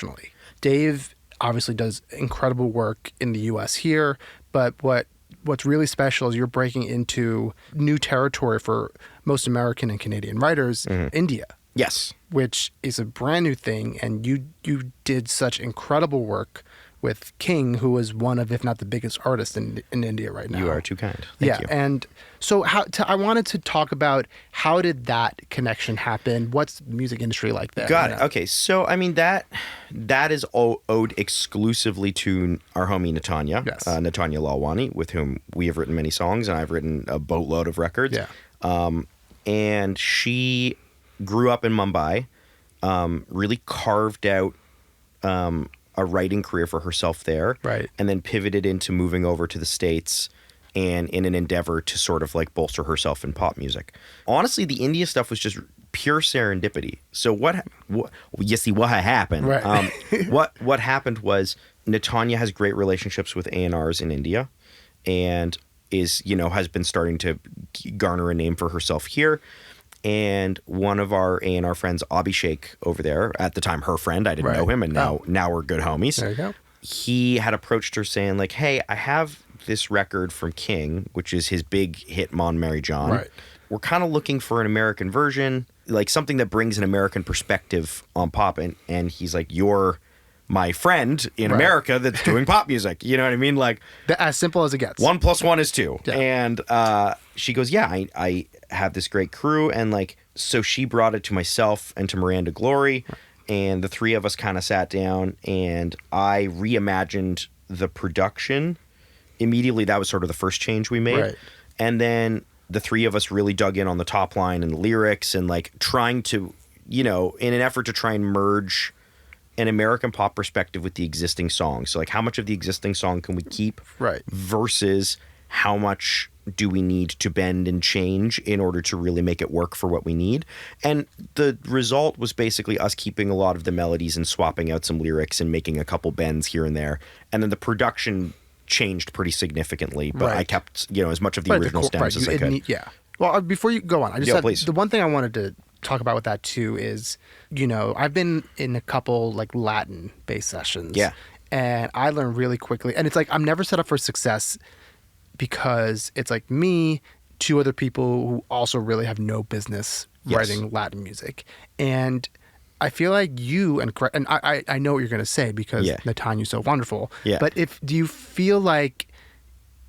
internationally. Dave obviously does incredible work in the US here, but what's really special is you're breaking into new territory for most American and Canadian writers, India. Yes. Which is a brand new thing, and you did such incredible work with King, who is one of, if not the biggest artist in India right now. You are too kind. Thank you. And so I wanted to talk about how did that connection happen? What's the music industry like there? Got it. Okay, so I mean that is owed exclusively to our homie Natanya, Yes. Natanya Lalwani, with whom we have written many songs, and I've written a boatload of records. Yeah. And she grew up in Mumbai, really carved out a writing career for herself there, Right. and then pivoted into moving over to the States and in an endeavor to sort of like bolster herself in pop music. Honestly, the India stuff was just pure serendipity. So what you see what happened. Right. What happened was Natanya has great relationships with A&Rs in India and is, has been starting to garner a name for herself here. And one of our A&R friends, Abhishek, over there, at the time her friend, I didn't know him, and now we're good homies. There you go. He had approached her saying like, hey, I have this record from King, which is his big hit Mon Mary John. Right. We're kind of looking for an American version, like something that brings an American perspective on pop. And he's like, you're my friend in America that's doing pop music. You know what I mean? Like, As simple as it gets. 1 + 1 is 2. Yeah. And she goes, yeah, I have this great crew. And like, so she brought it to myself and to Miranda Glory. And the three of us kind of sat down and I reimagined the production. Immediately, that was sort of the first change we made. Right. And then the three of us really dug in on the top line and the lyrics and like trying to, in an effort to try and merge an American pop perspective with the existing song. So like how much of the existing song can we keep versus how much do we need to bend and change in order to really make it work for what we need. And the result was basically us keeping a lot of the melodies and swapping out some lyrics and making a couple bends here and there. And then the production changed pretty significantly, but I kept, as much of the original stems as I could. Well, before you go on, I just said please. The one thing I wanted to talk about with that too is, I've been in a couple like Latin based sessions. Yeah. And I learned really quickly. And it's like I'm never set up for success because it's like me, two other people who also really have no business writing Latin music. And I feel like you and I know what you're going to say because Natanya's so wonderful. Yeah. But do you feel like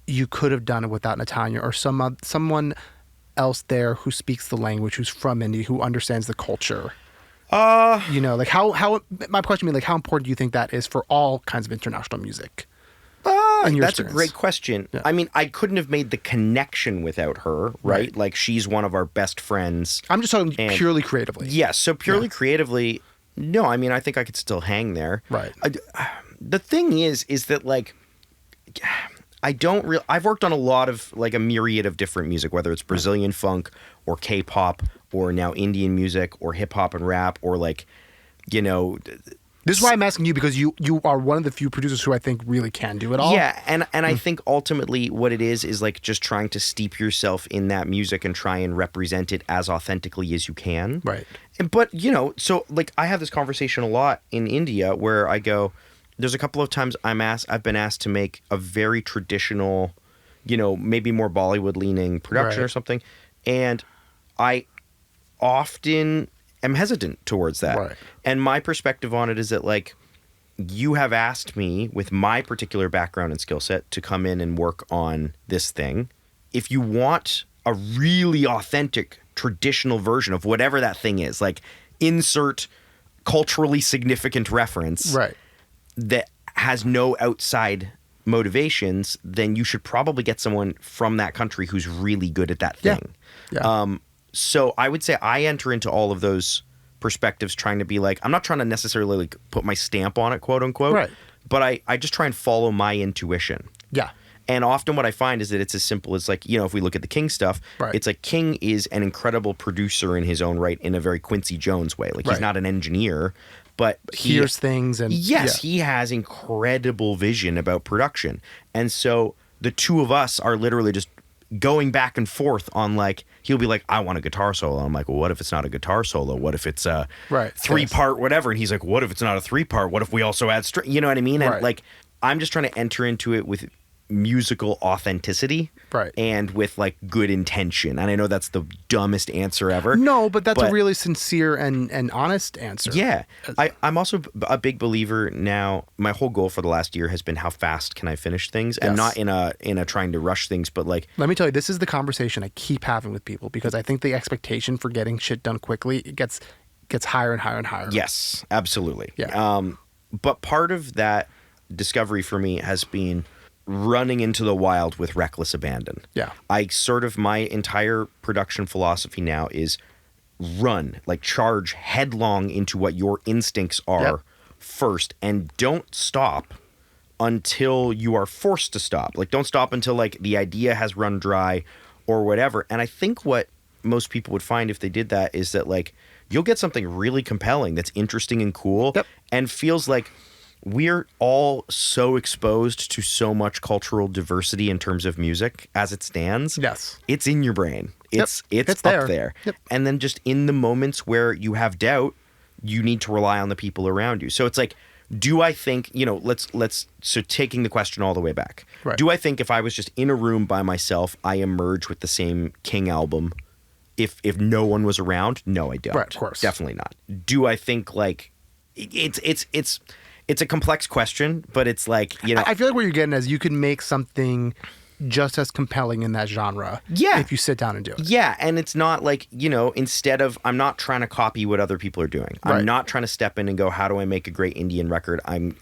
you could have done it without Natanya or someone else there who speaks the language, who's from India, who understands the culture? Like how my question being like, how important do you think that is for all kinds of international music? That's a great question. Yeah. I mean, I couldn't have made the connection without her, right? Like she's one of our best friends. I'm just talking purely creatively. Yes, so purely creatively, no, I mean, I think I could still hang there. Right. The thing is that like, I've worked on a lot of like a myriad of different music, whether it's Brazilian funk or K-pop or now Indian music or hip hop and rap or like, This is why I'm asking you because you are one of the few producers who I think really can do it all. Yeah, and I think ultimately what it is like just trying to steep yourself in that music and try and represent it as authentically as you can. Right. But, so like I have this conversation a lot in India where I go, there's a couple of times I've been asked to make a very traditional, maybe more Bollywood leaning production or something. And I often am hesitant towards that. Right. And my perspective on it is that like you have asked me with my particular background and skill set to come in and work on this thing. If you want a really authentic traditional version of whatever that thing is, like insert culturally significant reference that has no outside motivations, then you should probably get someone from that country who's really good at that thing. Yeah. So I would say I enter into all of those perspectives trying to be like, I'm not trying to necessarily like put my stamp on it, quote unquote, but I just try and follow my intuition. Yeah. And often what I find is that it's as simple as like, if we look at the King stuff, it's like King is an incredible producer in his own right in a very Quincy Jones way. Like he's not an engineer, but he hears things and he has incredible vision about production. And so the two of us are literally just going back and forth on like, he'll be like, I want a guitar solo. I'm like, well, what if it's not a guitar solo? What if it's a Right. 3-part whatever? And he's like, what if it's not a 3-part? What if we also add string? You know what I mean? And Right. like, I'm just trying to enter into it with musical authenticity, Right. and with like good intention. And I know that's the dumbest answer ever. No, but that's a really sincere and honest answer. Yeah. I'm also a big believer now. My whole goal for the last year has been how fast can I finish things, and not in a trying to rush things, but like, let me tell you, this is the conversation I keep having with people, because I think the expectation for getting shit done quickly, it gets higher and higher and higher. yes, absolutely. Yeah. But part of that discovery for me has been running into the wild with reckless abandon. Yeah. My entire production philosophy now is run, like charge headlong into what your instincts are first, and don't stop until you are forced to stop. Like, don't stop until like the idea has run dry or whatever. And I think what most people would find if they did that is that like, you'll get something really compelling that's interesting and cool, and feels like we're all so exposed to so much cultural diversity in terms of music as it stands. Yes. It's in your brain. It's up there. Yep. And then just in the moments where you have doubt, you need to rely on the people around you. So it's like, do I think, so taking the question all the way back. Right. Do I think if I was just in a room by myself, I emerge with the same King album if no one was around? No, I don't. Right, of course. Definitely not. Do I think like it's a complex question, but it's like, I feel like what you're getting is you can make something just as compelling in that genre if you sit down and do it. Yeah, and it's not like, instead of, I'm not trying to copy what other people are doing. Right. I'm not trying to step in and go, how do I make a great Indian record? I'm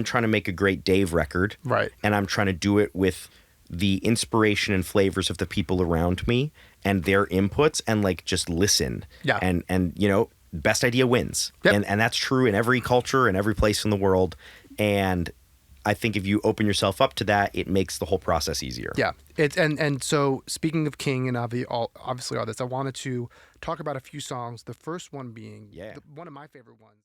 trying to make a great Dave record. Right. And I'm trying to do it with the inspiration and flavors of the people around me and their inputs, and like just listen. Yeah. And best idea wins. Yep. And that's true in every culture and every place in the world. And I think if you open yourself up to that, it makes the whole process easier. Yeah. And so speaking of King and obviously all this, I wanted to talk about a few songs. The first one being one of my favorite ones.